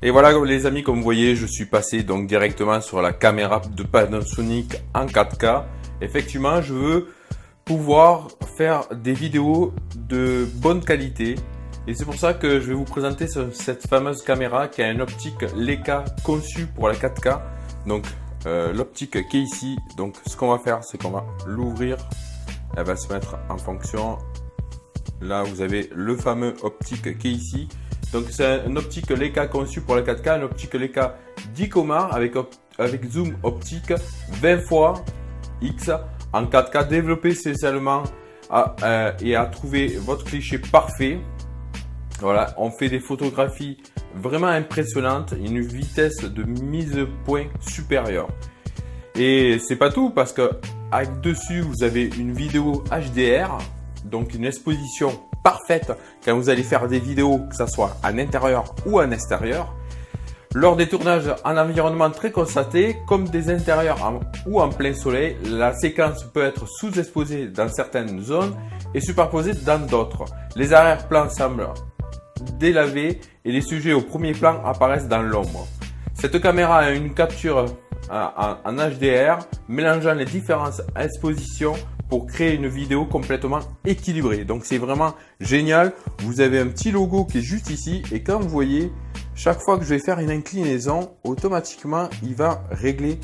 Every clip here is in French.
Et voilà les amis, comme vous voyez, je suis passé donc directement sur la caméra de Panasonic en 4K. Effectivement, je veux pouvoir faire des vidéos de bonne qualité. Et c'est pour ça que je vais vous présenter cette fameuse caméra qui a une optique Leica conçue pour la 4K. Donc l'optique qui est ici. Donc ce qu'on va faire, c'est qu'on va l'ouvrir. Elle va se mettre en fonction. Là, vous avez le fameux optique qui est ici. Donc c'est une optique Leica conçue pour la 4K, une optique Leica 10 Comar avec zoom optique 20 fois X en 4K, développé spécialement et à trouver votre cliché parfait. Voilà, on fait des photographies vraiment impressionnantes, une vitesse de mise au point supérieure. Et c'est pas tout, parce que avec dessus vous avez une vidéo HDR, donc une exposition parfaite quand vous allez faire des vidéos, que ce soit en intérieur ou en extérieur. Lors des tournages en environnement très constaté, comme des intérieurs ou en plein soleil, la séquence peut être sous-exposée dans certaines zones et superposée dans d'autres. Les arrière-plans semblent délavés et les sujets au premier plan apparaissent dans l'ombre. Cette caméra a une capture en HDR, mélangeant les différentes expositions pour créer une vidéo complètement équilibrée. Donc c'est vraiment génial. Vous avez un petit logo qui est juste ici et quand vous voyez, chaque fois que je vais faire une inclinaison, automatiquement il va régler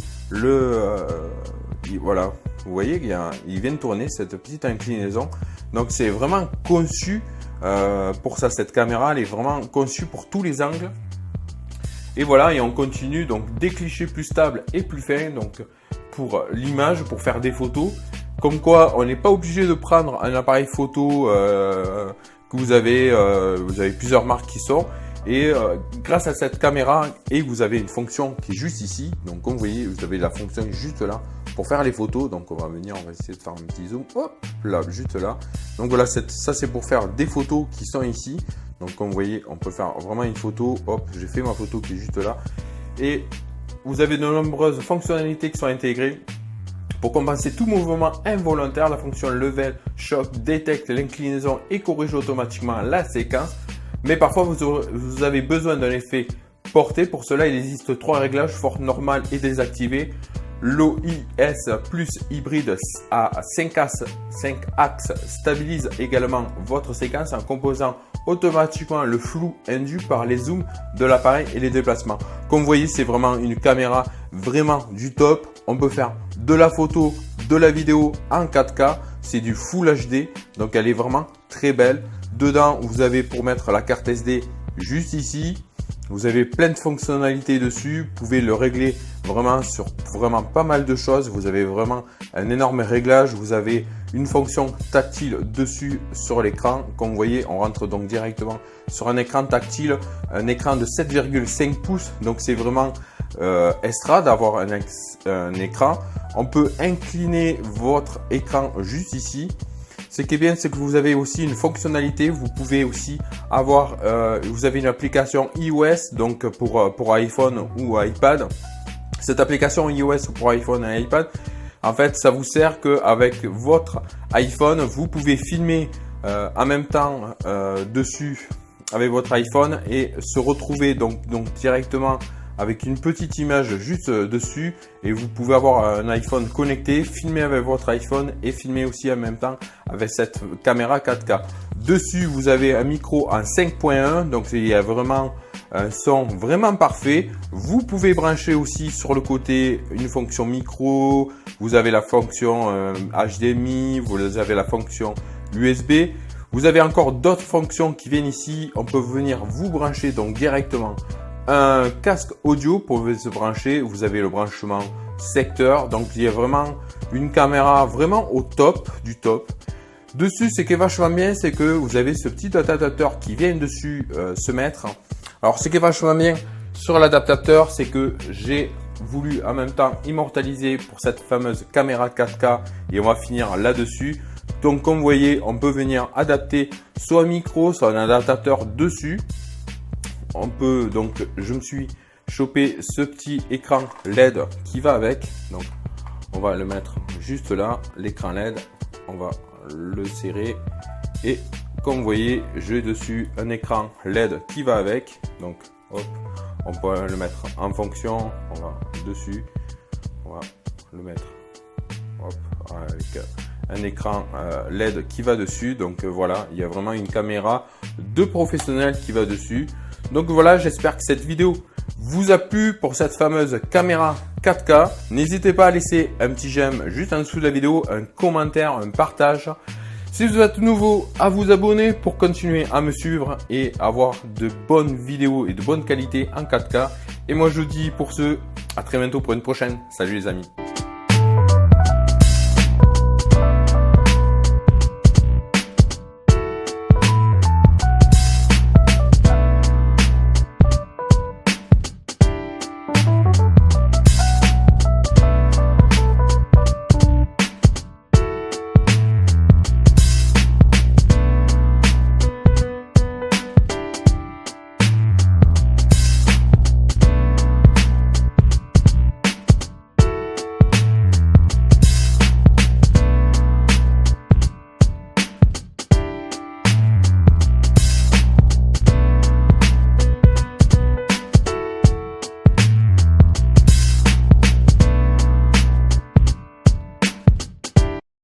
voilà, vous voyez il vient de tourner cette petite inclinaison. Donc c'est vraiment conçu pour ça. Cette caméra, elle est vraiment conçue pour tous les angles. Et voilà, et on continue donc des clichés plus stables et plus fins donc pour l'image, pour faire des photos. Comme quoi, on n'est pas obligé de prendre un appareil photo que vous avez plusieurs marques qui sont. Et grâce à cette caméra, et vous avez une fonction qui est juste ici. Donc comme vous voyez, vous avez la fonction juste là pour faire les photos. Donc on va venir, on va essayer de faire un petit zoom. Hop, là, juste là. Donc voilà, ça c'est pour faire des photos qui sont ici. Donc comme vous voyez, on peut faire vraiment une photo. Hop, j'ai fait ma photo qui est juste là. Et vous avez de nombreuses fonctionnalités qui sont intégrées. Pour compenser tout mouvement involontaire, la fonction Level Shock détecte l'inclinaison et corrige automatiquement la séquence. Mais parfois, vous avez besoin d'un effet porté. Pour cela, il existe 3 réglages, force normale et désactivée. L'OIS plus hybride à 5 axes stabilise également votre séquence en composant automatiquement le flou induit par les zooms de l'appareil et les déplacements. Comme vous voyez, c'est vraiment une caméra vraiment du top. On peut faire de la photo, de la vidéo en 4K. C'est du Full HD, donc elle est vraiment très belle. Dedans, vous avez pour mettre la carte SD juste ici. Vous avez plein de fonctionnalités dessus. Vous pouvez le régler vraiment sur vraiment pas mal de choses. Vous avez vraiment un énorme réglage. Vous avez une fonction tactile dessus sur l'écran. Comme vous voyez, on rentre donc directement sur un écran tactile, un écran de 7,5 pouces. Donc c'est vraiment extra d'avoir un écran. On peut incliner votre écran juste ici. Ce qui est bien, c'est que vous avez aussi une fonctionnalité. Vous pouvez aussi avoir, vous avez une application iOS donc pour iPhone ou iPad. Cette application iOS pour iPhone et iPad, en fait, ça vous sert qu'avec votre iPhone, vous pouvez filmer en même temps dessus avec votre iPhone et se retrouver donc directement avec une petite image juste dessus, et vous pouvez avoir un iPhone connecté, filmer avec votre iPhone et filmer aussi en même temps avec cette caméra 4K. Dessus, vous avez un micro en 5.1, donc il y a vraiment un son vraiment parfait. Vous pouvez brancher aussi sur le côté une fonction micro, vous avez la fonction HDMI, vous avez la fonction USB. Vous avez encore d'autres fonctions qui viennent ici. On peut venir vous brancher donc directement un casque audio pour se brancher. Vous avez le branchement secteur, donc il y a vraiment une caméra vraiment au top du top. Dessus, ce qui est vachement bien, c'est que vous avez ce petit adaptateur qui vient dessus se mettre. Alors ce qui est vachement bien sur l'adaptateur, c'est que j'ai voulu en même temps immortaliser pour cette fameuse caméra 4K et on va finir là-dessus. Donc comme vous voyez, on peut venir adapter soit un micro, soit un adaptateur dessus. On peut donc, je me suis chopé ce petit écran LED qui va avec. Donc on va le mettre juste là, l'écran LED, on va le serrer et comme vous voyez, j'ai dessus un écran LED qui va avec. Donc hop, On peut le mettre en fonction, on va dessus, on va le mettre hop, avec un écran LED qui va dessus. Donc voilà, il y a vraiment une caméra de professionnel qui va dessus. Donc voilà, j'espère que cette vidéo vous a plu pour cette fameuse caméra 4K. N'hésitez pas à laisser un petit j'aime juste en dessous de la vidéo, un commentaire, un partage. Si vous êtes nouveau, à vous abonner pour continuer à me suivre et avoir de bonnes vidéos et de bonne qualité en 4K. Et moi je vous dis pour ce, à très bientôt pour une prochaine. Salut les amis.